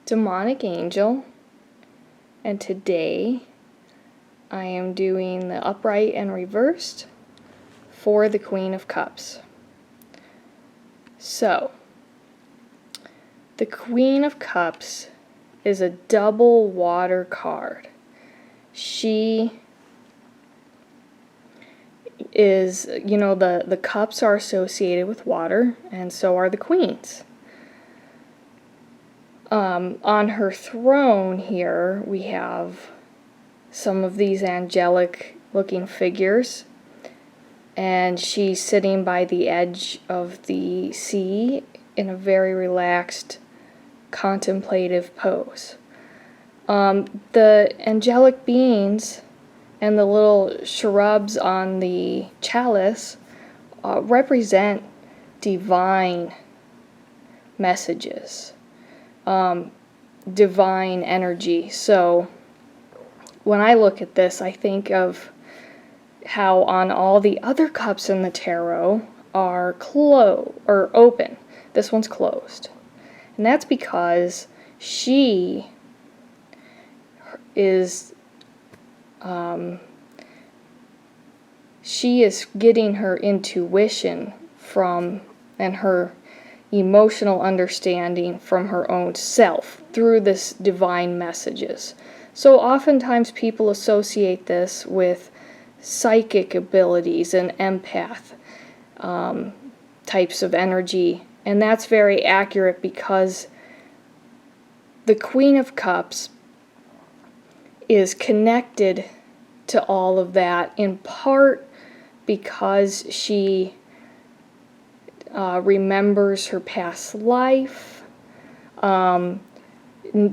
demonic angel, and today I am doing the upright and reversed for the Queen of Cups. So, the Queen of Cups is a double water card. She is, the cups are associated with water, and so are the queens. On her throne here, we have some of these angelic looking figures, and she's sitting by the edge of the sea in a very relaxed, contemplative pose. The angelic beings and the little cherubs on the chalice represent divine messages. Divine energy. So when I look at this, I think of how on all the other cups in the tarot are open. This one's closed. And that's because she is getting her intuition from, and her emotional understanding from her own self through this divine messages. So oftentimes people associate this with psychic abilities and empath types of energy, and that's very accurate because the Queen of Cups is connected to all of that in part because she remembers her past life,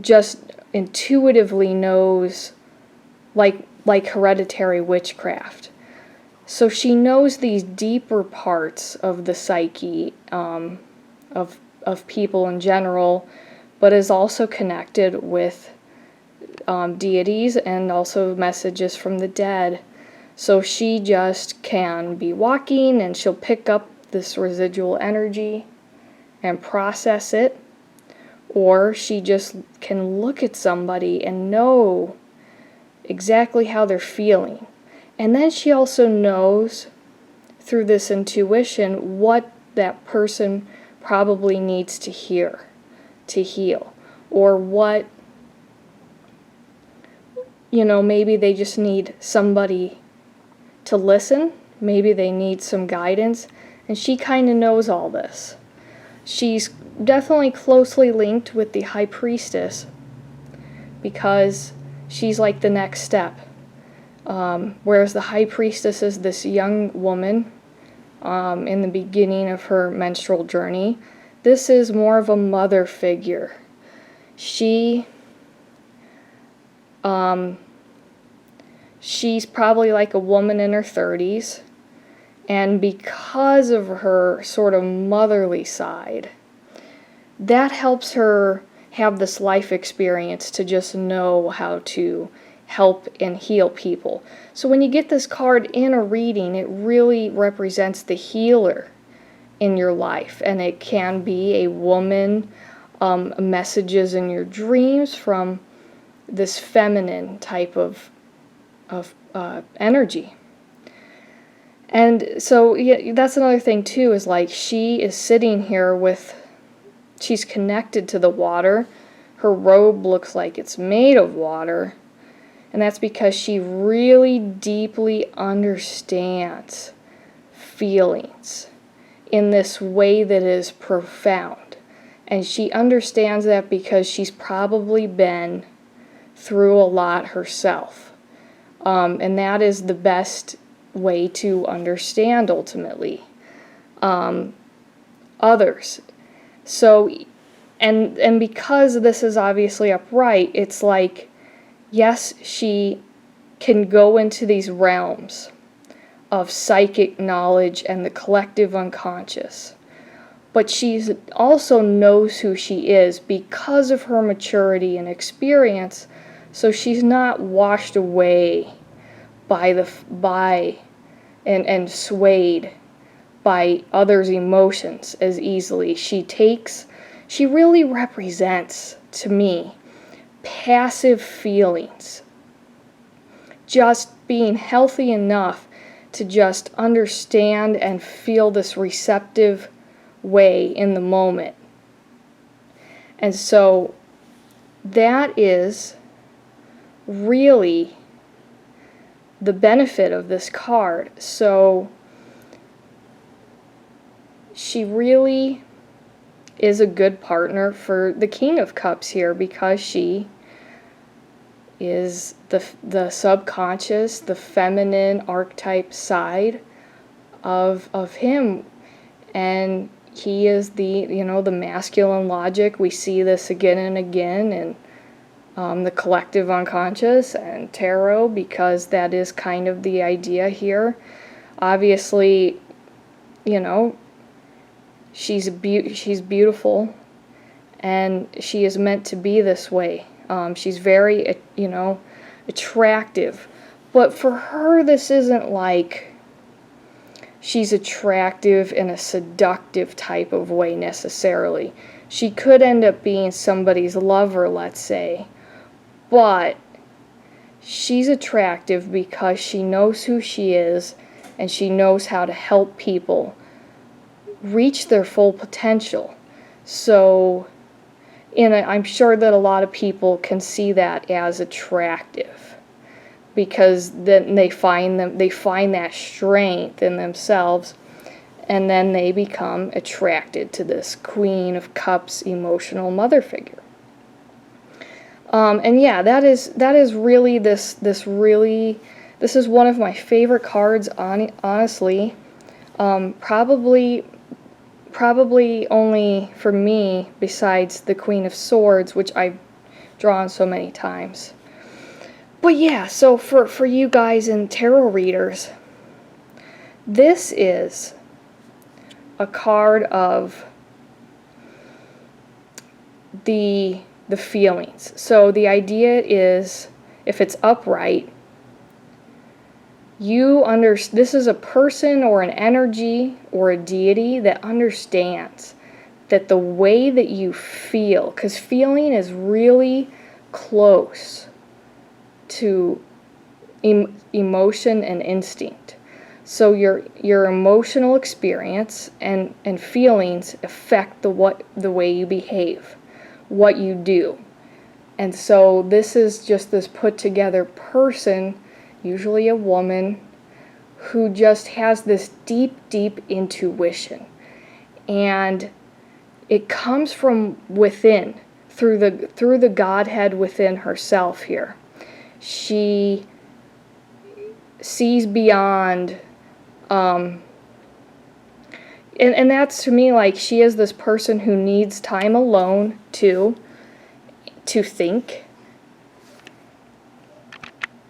just intuitively knows, like hereditary witchcraft. So she knows these deeper parts of the psyche of people in general, but is also connected with deities and also messages from the dead. So she just can be walking and she'll pick up this residual energy and process it, or she just can look at somebody and know exactly how they're feeling. And then she also knows through this intuition what that person probably needs to hear to heal, or what, maybe they just need somebody to listen, maybe they need some guidance. And she kind of knows all this. She's definitely closely linked with the High Priestess because she's like the next step. Whereas the High Priestess is this young woman in the beginning of her menstrual journey. This is more of a mother figure. She's probably like a woman in her 30s. And because of her sort of motherly side, that helps her have this life experience to just know how to help and heal people. So when you get this card in a reading, it really represents the healer in your life. And it can be a woman, messages in your dreams from this feminine type of energy. And so that's another thing too, is like she is sitting here she's connected to the water. Her robe looks like it's made of water. And that's because she really deeply understands feelings in this way that is profound. And she understands that because she's probably been through a lot herself. And that is the best way to understand ultimately others. So and because this is obviously upright, it's like, yes, she can go into these realms of psychic knowledge and the collective unconscious, but she also knows who she is because of her maturity and experience. So she's not washed away and swayed by others' emotions as easily. She really represents to me, passive feelings. Just being healthy enough to just understand and feel this receptive way in the moment. And so that is really the benefit of this card. So she really is a good partner for the King of Cups here, because she is the subconscious, the feminine archetype side of him, and he is the the masculine logic. We see this again and again in the collective unconscious and tarot, because that is kind of the idea here. Obviously, she's beautiful, and she is meant to be this way. She's very, attractive. But for her, this isn't like she's attractive in a seductive type of way necessarily. She could end up being somebody's lover, let's say. But she's attractive because she knows who she is, and she knows how to help people reach their full potential. So I'm sure that a lot of people can see that as attractive, because then they find that strength in themselves, and then they become attracted to this Queen of Cups emotional mother figure. And yeah, that is really this is one of my favorite cards, honestly. Probably only for me, besides the Queen of Swords, which I've drawn so many times. But yeah, so for you guys and tarot readers, this is a card of the feelings. So the idea is, if it's upright, this is a person or an energy or a deity that understands that the way that you feel, because feeling is really close to emotion and instinct. So your emotional experience and feelings affect the way you behave, what you do. And so this is just this put together person, usually a woman, who just has this deep intuition, and it comes from within, through the Godhead within herself here. She sees beyond, and that's, to me, like, she is this person who needs time alone to think,